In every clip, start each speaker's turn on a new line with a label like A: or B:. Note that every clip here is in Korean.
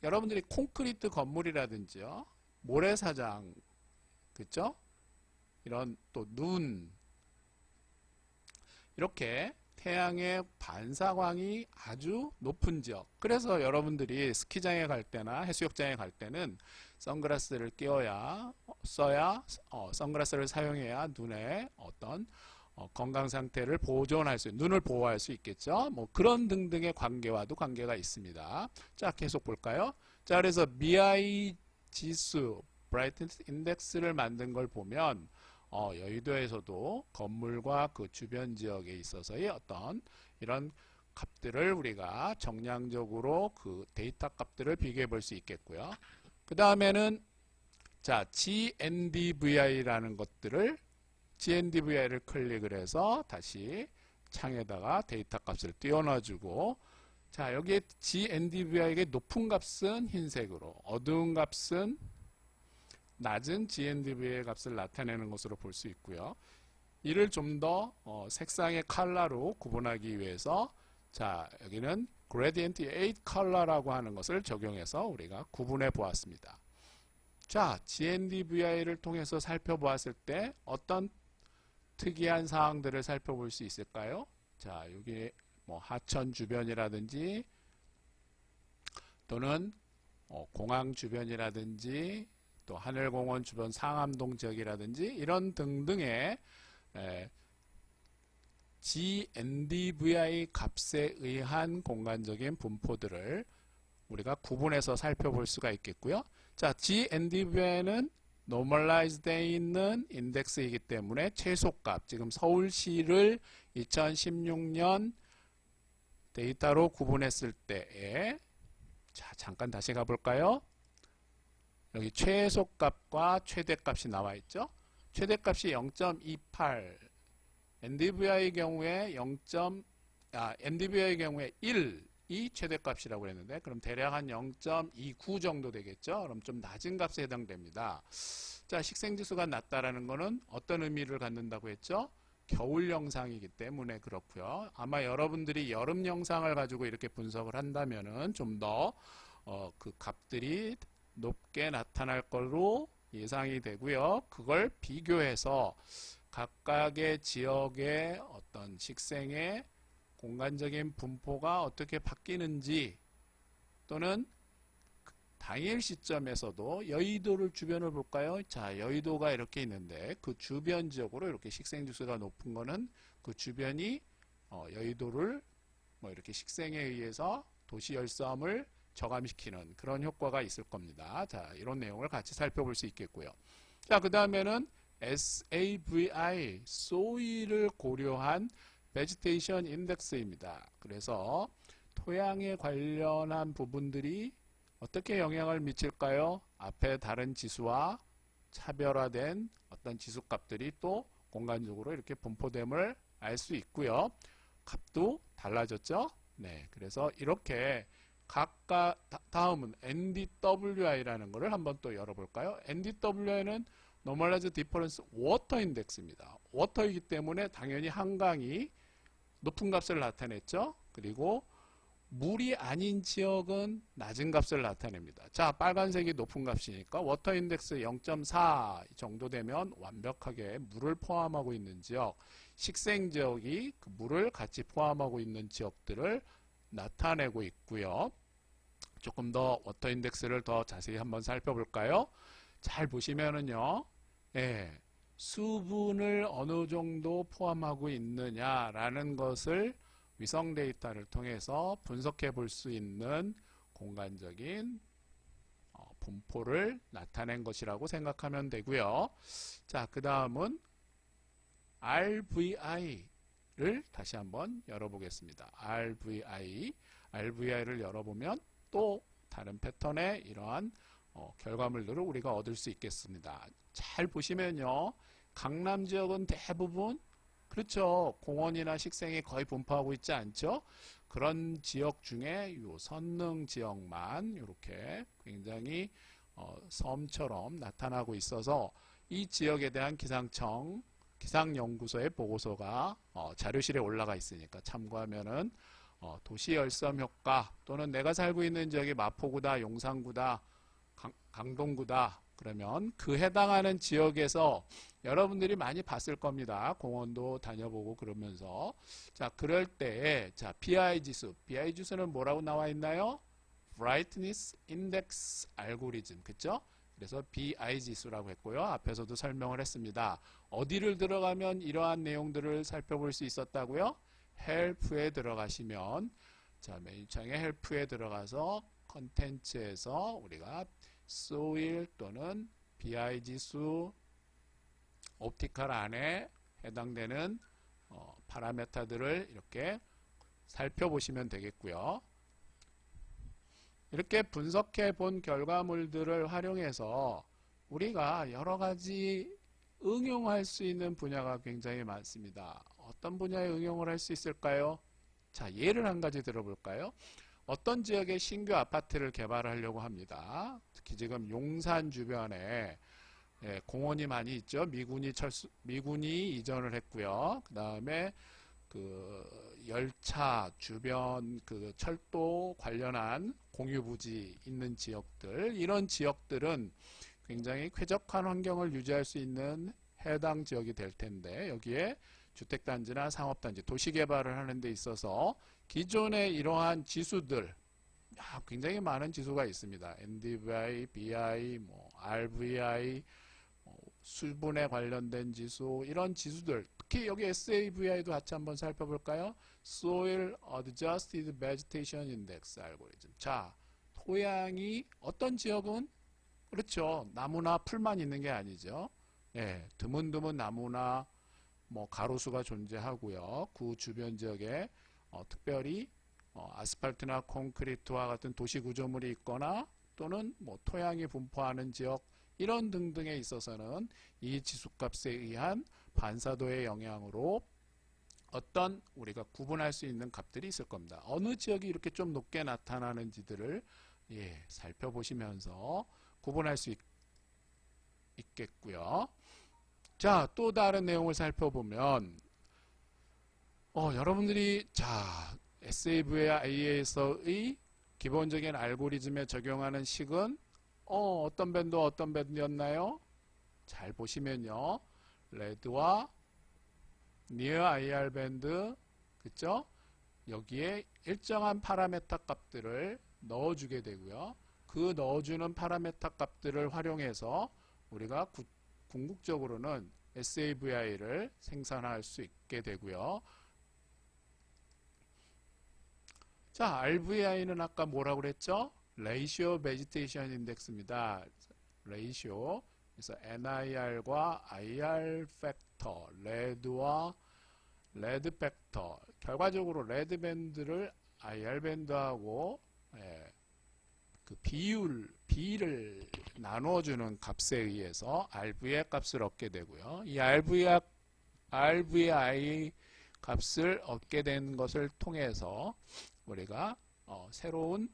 A: 여러분들이 콘크리트 건물이라든지요, 모래사장, 그쵸? 이런 또 눈, 이렇게 태양의 반사광이 아주 높은 지역. 그래서 여러분들이 스키장에 갈 때나 해수욕장에 갈 때는 선글라스를 써야 선글라스를 사용해야 눈의 어떤 건강 상태를 보존할 수, 눈을 보호할 수 있겠죠. 뭐 그런 등등의 관계와도 관계가 있습니다. 자, 계속 볼까요? 자, 그래서 BI 지수, 브라이트니스 인덱스를 만든 걸 보면 여의도에서도 건물과 그 주변 지역에 있어서의 어떤 이런 값들을 우리가 정량적으로 그 데이터 값들을 비교해 볼 수 있겠고요. 그 다음에는 자, GNDVI라는 것들을 GNDVI를 클릭을 해서 다시 창에다가 데이터 값을 띄워놔주고, 자, 여기에 GNDVI의 높은 값은 흰색으로, 어두운 값은 낮은 GNDVI의 값을 나타내는 것으로 볼 수 있고요. 이를 좀 더 색상의 컬러로 구분하기 위해서, 자, 여기는 Gradient 8 컬러라고 하는 것을 적용해서 우리가 구분해 보았습니다. 자, GNDVI를 통해서 살펴보았을 때 어떤 특이한 사항들을 살펴볼 수 있을까요? 자, 여기 뭐 하천 주변이라든지 또는 공항 주변이라든지 또 하늘공원 주변 상암동 지역이라든지 이런 등등의 GNDVI 값에 의한 공간적인 분포들을 우리가 구분해서 살펴볼 수가 있겠고요. 자, GNDVI는 normalized 되어 있는 인덱스이기 때문에 최소값, 지금 서울시를 2016년 데이터로 구분했을 때에, 자, 잠깐 다시 가볼까요? 여기 최소값과 최대값이 나와 있죠. 최대값이 0.28, NDVI의 경우에 NDVI의 경우에 1이 최대값이라고 했는데, 그럼 대략 한 0.29 정도 되겠죠. 그럼 좀 낮은 값에 해당됩니다. 자, 식생지수가 낮다라는 것은 어떤 의미를 갖는다고 했죠? 겨울 영상이기 때문에 그렇고요. 아마 여러분들이 여름 영상을 가지고 이렇게 분석을 한다면은 좀 더 그 값들이 높게 나타날 걸로 예상이 되고요. 그걸 비교해서 각각의 지역의 어떤 식생의 공간적인 분포가 어떻게 바뀌는지, 또는 당일 시점에서도 여의도를 주변을 볼까요? 자, 여의도가 이렇게 있는데 그 주변 지역으로 이렇게 식생지수가 높은 거는 그 주변이 여의도를 뭐 이렇게 식생에 의해서 도시 열섬을 저감시키는 그런 효과가 있을 겁니다. 자, 이런 내용을 같이 살펴볼 수 있겠고요. 자, 그 다음에는 SAVI, 소일을 고려한 베지테이션 인덱스입니다. 그래서 토양에 관련한 부분들이 어떻게 영향을 미칠까요? 앞에 다른 지수와 차별화된 어떤 지수값들이 또 공간적으로 이렇게 분포됨을 알 수 있고요. 값도 달라졌죠? 네, 그래서 이렇게 각각 다음은 NDWI라는 것을 한번 또 열어볼까요? NDWI는 Normalized Difference Water Index입니다. 워터이기 때문에 당연히 한강이 높은 값을 나타냈죠. 그리고 물이 아닌 지역은 낮은 값을 나타냅니다. 자, 빨간색이 높은 값이니까 워터 인덱스 0.4 정도 되면 완벽하게 물을 포함하고 있는 지역, 식생 지역이 그 물을 같이 포함하고 있는 지역들을 나타내고 있고요. 조금 더 워터 인덱스를 더 자세히 한번 살펴볼까요? 잘 보시면은요, 수분을 어느 정도 포함하고 있느냐라는 것을 위성 데이터를 통해서 분석해 볼 수 있는 공간적인 분포를 나타낸 것이라고 생각하면 되고요. 자, 그 다음은 RVI를 다시 한번 열어보겠습니다. RVI를 열어보면 또 다른 패턴의 이러한 결과물들을 우리가 얻을 수 있겠습니다. 잘 보시면요, 강남 지역은 대부분 그렇죠. 공원이나 식생이 거의 분포하고 있지 않죠. 그런 지역 중에 요 선릉 지역만 이렇게 굉장히 섬처럼 나타나고 있어서 이 지역에 대한 기상연구소의 보고서가 자료실에 올라가 있으니까 참고하면은 도시 열섬 효과 또는 내가 살고 있는 지역이 마포구다, 용산구다, 강동구다. 그러면 그 해당하는 지역에서 여러분들이 많이 봤을 겁니다. 공원도 다녀보고 그러면서. 자, 그럴 때, 자, BI 지수. BI 지수는 뭐라고 나와 있나요? Brightness Index 알고리즘. 그쵸? 그래서 BI 지수라고 했고요. 앞에서도 설명을 했습니다. 어디를 들어가면 이러한 내용들을 살펴볼 수 있었다고요? 헬프에 들어가시면, 자, 메뉴창에 헬프에 들어가서 컨텐츠에서 우리가 소일 또는 BI 지수 옵티컬 안에 해당되는 파라메타들을 이렇게 살펴보시면 되겠고요. 이렇게 분석해 본 결과물들을 활용해서 우리가 여러 가지 응용할 수 있는 분야가 굉장히 많습니다. 어떤 분야에 응용을 할 수 있을까요? 자, 예를 한 가지 들어볼까요? 어떤 지역에 신규 아파트를 개발하려고 합니다. 특히 지금 용산 주변에 공원이 많이 있죠. 미군이 이전을 했고요. 그 다음에 그 열차 주변 그 철도 관련한 공유부지 있는 지역들, 이런 지역들은 굉장히 쾌적한 환경을 유지할 수 있는 해당 지역이 될 텐데, 여기에 주택단지나 상업단지, 도시개발을 하는 데 있어서 기존의 이러한 지수들, 굉장히 많은 지수가 있습니다. NDVI, BI, RVI, 수분에 관련된 지수, 이런 지수들, 특히 여기 SAVI도 같이 한번 살펴볼까요? Soil Adjusted Vegetation Index 알고리즘. 자, 토양이 어떤 지역은 그렇죠. 나무나 풀만 있는 게 아니죠. 드문드문 나무나 가로수가 존재하고요. 그 주변 지역에 특별히 아스팔트나 콘크리트와 같은 도시 구조물이 있거나 또는 토양이 분포하는 지역, 이런 등등에 있어서는 이 지수값에 의한 반사도의 영향으로 어떤 우리가 구분할 수 있는 값들이 있을 겁니다. 어느 지역이 이렇게 좀 높게 나타나는지들을 살펴보시면서 구분할 수 있겠고요. 자, 또 다른 내용을 살펴보면 여러분들이 SAVI에서의 기본적인 알고리즘에 적용하는 식은 어떤 밴드였나요? 잘 보시면요. 레드와 near IR 밴드, 그쵸? 여기에 일정한 파라메타 값들을 넣어주게 되고요. 그 넣어주는 파라메타 값들을 활용해서 우리가 궁극적으로는 SAVI를 생산할 수 있게 되고요. 자, RVI는 아까 뭐라고 그랬죠? Ratio Vegetation Index입니다. Ratio. 그래서 NIR과 IR 팩터, 레드와 레드 팩터. 결과적으로 레드 밴드를 IR 밴드하고 그 비를 나누어주는 값에 의해서 RVI 값을 얻게 되고요. 이 RVI 값을 얻게 된 것을 통해서 우리가 새로운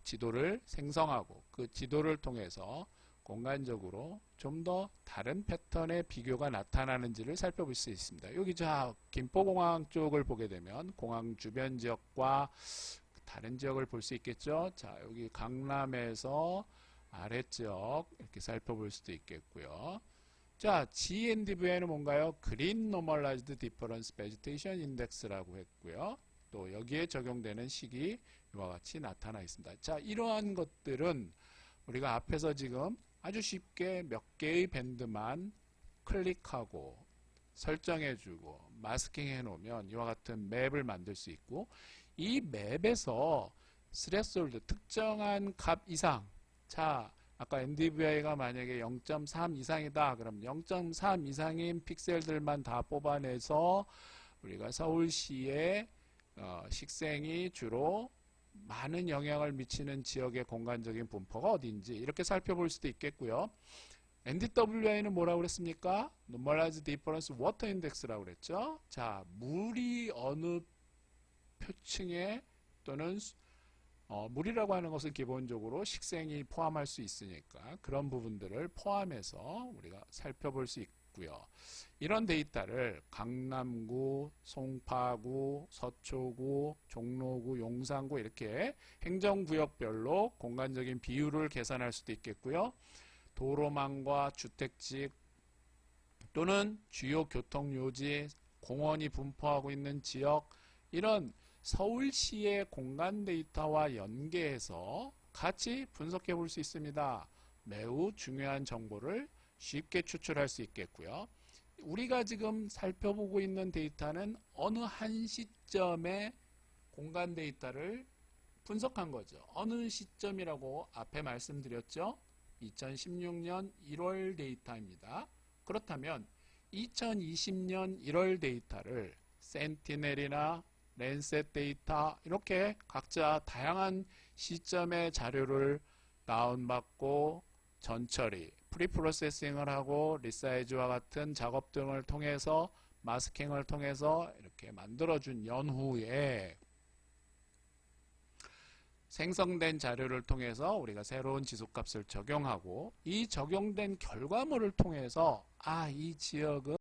A: 지도를 생성하고 그 지도를 통해서 공간적으로 좀 더 다른 패턴의 비교가 나타나는지를 살펴볼 수 있습니다. 여기 김포공항 쪽을 보게 되면 공항 주변 지역과 다른 지역을 볼 수 있겠죠. 자, 여기 강남에서 아래쪽 이렇게 살펴볼 수도 있겠고요. 자, GNDVI는 뭔가요? Green Normalized Difference Vegetation Index라고 했고요. 또 여기에 적용되는 식이 이와 같이 나타나 있습니다. 자, 이러한 것들은 우리가 앞에서 지금 아주 쉽게 몇 개의 밴드만 클릭하고 설정해주고 마스킹해 놓으면 이와 같은 맵을 만들 수 있고, 이 맵에서 스레스홀드 특정한 값 이상, 자, 아까 NDVI가 만약에 0.3 이상이다. 그럼 0.3 이상인 픽셀들만 다 뽑아내서 우리가 서울시의 식생이 주로 많은 영향을 미치는 지역의 공간적인 분포가 어딘지 이렇게 살펴볼 수도 있겠고요. NDWI는 뭐라고 그랬습니까? Normalized Difference Water Index라고 그랬죠. 자, 물이 어느 표층에 또는 물이라고 하는 것은 기본적으로 식생이 포함할 수 있으니까 그런 부분들을 포함해서 우리가 살펴볼 수 있고요. 이런 데이터를 강남구, 송파구, 서초구, 종로구, 용산구 이렇게 행정구역별로 공간적인 비율을 계산할 수도 있겠고요. 도로망과 주택지 또는 주요 교통요지, 공원이 분포하고 있는 지역 이런 서울시의 공간 데이터와 연계해서 같이 분석해 볼 수 있습니다. 매우 중요한 정보를 쉽게 추출할 수 있겠고요. 우리가 지금 살펴보고 있는 데이터는 어느 한 시점의 공간 데이터를 분석한 거죠. 어느 시점이라고 앞에 말씀드렸죠. 2016년 1월 데이터입니다. 그렇다면 2020년 1월 데이터를 센티넬이나 랜셋 데이터 이렇게 각자 다양한 시점의 자료를 다운받고 전처리, 프리프로세싱을 하고 리사이즈와 같은 작업 등을 통해서 마스킹을 통해서 이렇게 만들어준 연후에 생성된 자료를 통해서 우리가 새로운 지속값을 적용하고 이 적용된 결과물을 통해서 이 지역은